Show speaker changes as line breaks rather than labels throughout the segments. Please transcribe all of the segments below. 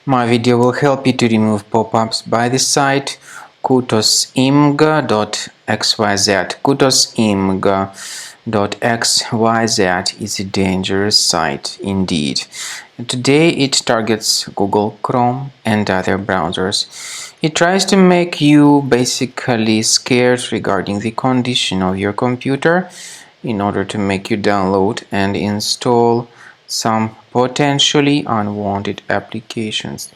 My video will help you to remove pop-ups by the site Cutosimg.xyz. Cutosimg.xyz is a dangerous site indeed. Today it targets Google Chrome and other browsers. It tries to make you basically scared regarding the condition of your computer in order to make you download and install some potentially unwanted applications.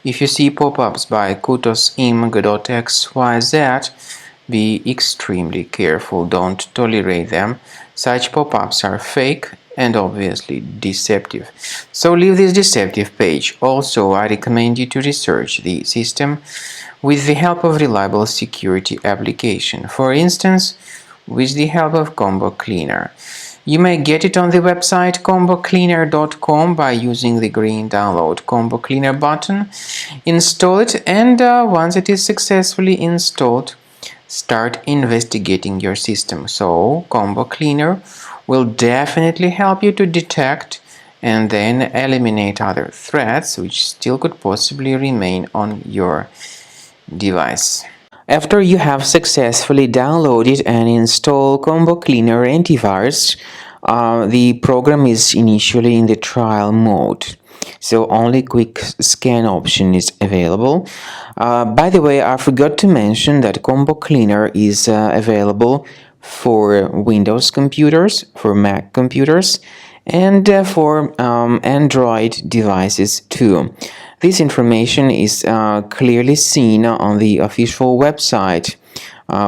If you see pop-ups by Cutosimg.xyz, be extremely careful, don't tolerate them. Such pop-ups are fake and obviously deceptive. So leave this deceptive page. Also, I recommend you to research the system with the help of reliable security application. For instance, with the help of Combo Cleaner. You may get it on the website combocleaner.com by using the green download Combo Cleaner button. Install it, and once it is successfully installed, start investigating your system. So Combo Cleaner will definitely help you to detect and then eliminate other threats which still could possibly remain on your device. After you have successfully downloaded and installed Combo Cleaner antivirus, the program is initially in the trial mode, so only quick scan option is available. By the way, I forgot to mention that Combo Cleaner is available for Windows computers, for Mac computers, and for Android devices too. This information is clearly seen on the official website,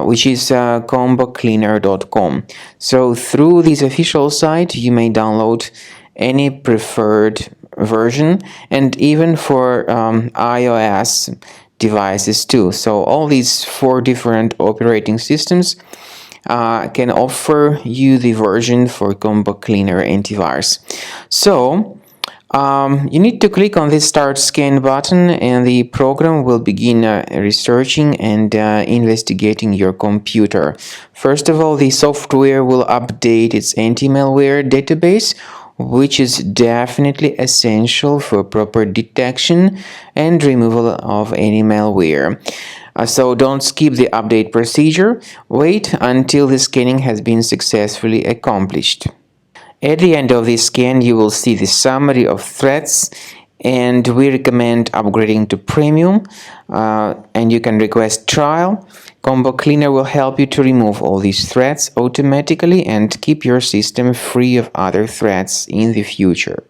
which is combocleaner.com. So through this official site, you may download any preferred version, and even for iOS devices too. So all these 4 different operating systems can offer you the version for Combo Cleaner antivirus. So you need to click on the Start Scan button, and the program will begin researching and investigating your computer. First of all, the software will update its anti-malware database, which is definitely essential for proper detection and removal of any malware. So don't skip the update procedure. Wait until the scanning has been successfully accomplished. At the end of the scan, you will see the summary of threats, and we recommend upgrading to Premium, and you can request trial. Combo Cleaner will help you to remove all these threats automatically and keep your system free of other threats in the future.